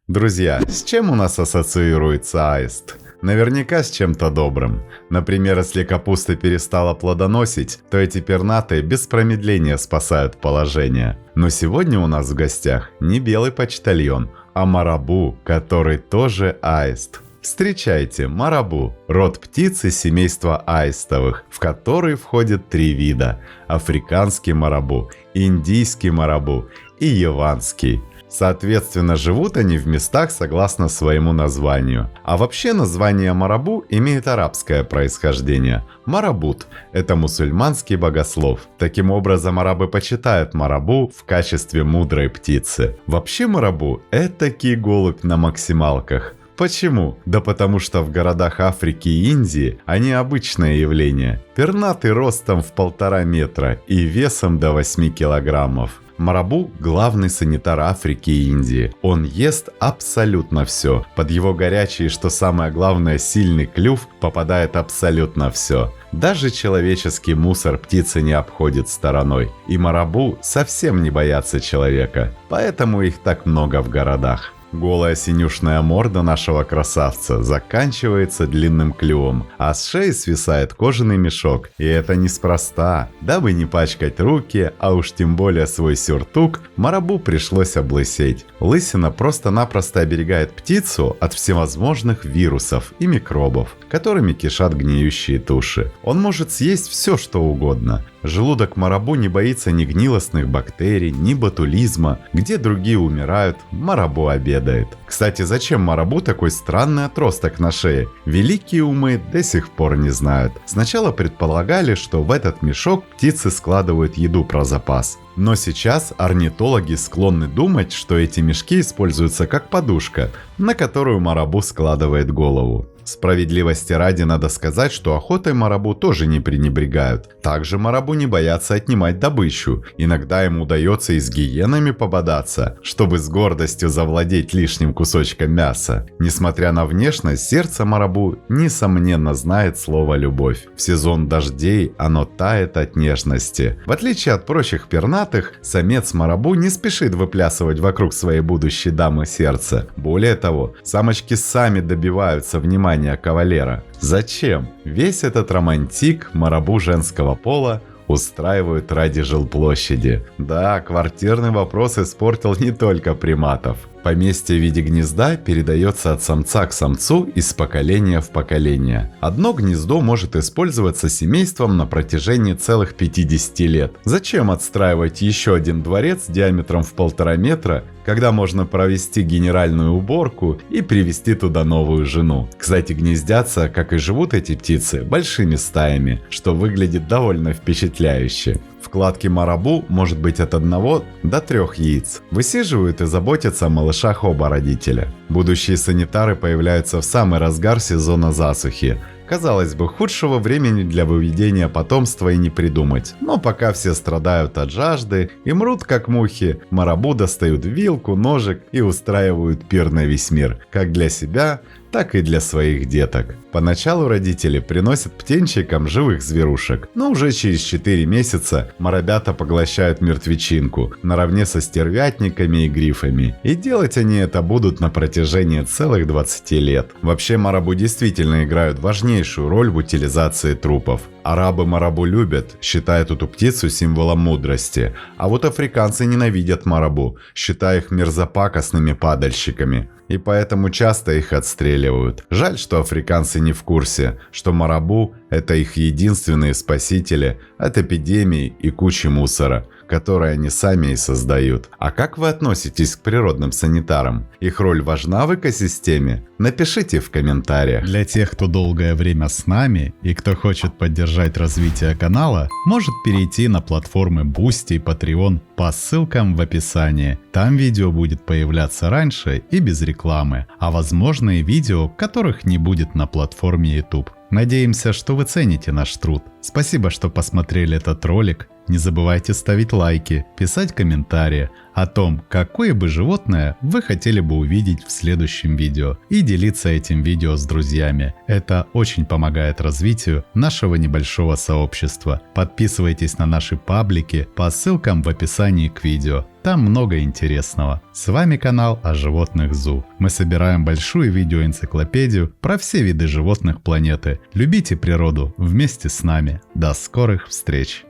Друзья, с чем у нас ассоциируется аист? Наверняка с чем-то добрым. Например, если капуста перестала плодоносить, то эти пернатые без промедления спасают положение. Но сегодня у нас в гостях не белый почтальон, а марабу, который тоже аист. Встречайте, марабу – род птицы семейства аистовых, в который входят 3 вида – африканский марабу, индийский марабу и яванский. Соответственно, живут они в местах согласно своему названию. А вообще название марабу имеет арабское происхождение. Марабут – это мусульманский богослов. Таким образом, арабы почитают марабу в качестве мудрой птицы. Вообще марабу – этакий голубь на максималках. Почему? Да потому что в городах Африки и Индии они обычное явление. Пернатый ростом в 1,5 метра и весом до 8 килограммов. Марабу – главный санитар Африки и Индии. Он ест абсолютно все. Под его горячий и, что самое главное, сильный клюв попадает абсолютно все. Даже человеческий мусор птицы не обходит стороной. И марабу совсем не боятся человека. Поэтому их так много в городах. Голая синюшная морда нашего красавца заканчивается длинным клювом, а с шеи свисает кожаный мешок. И это неспроста. Дабы не пачкать руки, а уж тем более свой сюртук, марабу пришлось облысеть. Лысина просто-напросто оберегает птицу от всевозможных вирусов и микробов, которыми кишат гниющие туши. Он может съесть все, что угодно. Желудок марабу не боится ни гнилостных бактерий, ни ботулизма. Где другие умирают, марабу обедает. Кстати, зачем марабу такой странный отросток на шее? Великие умы до сих пор не знают. Сначала предполагали, что в этот мешок птицы складывают еду про запас. Но сейчас орнитологи склонны думать, что эти мешки используются как подушка, на которую марабу складывает голову. Справедливости ради надо сказать, что охотой марабу тоже не пренебрегают. Также марабу не боятся отнимать добычу. Иногда им удается и с гиенами пободаться, чтобы с гордостью завладеть лишним кусочком мяса. Несмотря на внешность, сердце марабу несомненно знает слово «любовь». В сезон дождей оно тает от нежности. В отличие от прочих пернатых, самец марабу не спешит выплясывать вокруг своей будущей дамы сердца. Более того, самочки сами добиваются внимания кавалера. Зачем? Весь этот романтик марабу женского пола устраивают ради жилплощади. Да, квартирный вопрос испортил не только приматов. Поместье в виде гнезда передается от самца к самцу из поколения в поколение. Одно гнездо может использоваться семейством на протяжении целых 50 лет. Зачем отстраивать еще один дворец диаметром в 1,5 метра, когда можно провести генеральную уборку и привести туда новую жену? Кстати, гнездятся, как и живут эти птицы, большими стаями, что выглядит довольно впечатляюще. В кладке марабу может быть от 1 до 3 яиц. Высиживают и заботятся о малышах оба родителя. Будущие санитары появляются в самый разгар сезона засухи. Казалось бы, худшего времени для выведения потомства и не придумать. Но пока все страдают от жажды и мрут как мухи, марабу достают вилку, ножик и устраивают пир на весь мир. Как для себя, так и для своих деток. Поначалу родители приносят птенчикам живых зверушек, но уже через 4 месяца марабята поглощают мертвечинку, наравне со стервятниками и грифами. И делать они это будут на протяжении целых 20 лет. Вообще марабу действительно играют важнейшую роль в утилизации трупов. Арабы марабу любят, считают эту птицу символом мудрости. А вот африканцы ненавидят марабу, считая их мерзопакостными падальщиками. И поэтому часто их отстреливают. Жаль, что африканцы не в курсе, что марабу – это их единственные спасители от эпидемий и кучи мусора, которые они сами и создают. А как вы относитесь к природным санитарам? Их роль важна в экосистеме? Напишите в комментариях. Для тех, кто долгое время с нами и кто хочет поддержать развитие канала, может перейти на платформы Boosty и Patreon по ссылкам в описании. Там видео будет появляться раньше и без рекламы, а возможно и видео, которых не будет на платформе YouTube. Надеемся, что вы цените наш труд. Спасибо, что посмотрели этот ролик. Не забывайте ставить лайки, писать комментарии о том, какое бы животное вы хотели бы увидеть в следующем видео, и делиться этим видео с друзьями. Это очень помогает развитию нашего небольшого сообщества. Подписывайтесь на наши паблики по ссылкам в описании к видео. Там много интересного. С вами канал о животных ЗУ. Мы собираем большую видеоэнциклопедию про все виды животных планеты. Любите природу вместе с нами. До скорых встреч!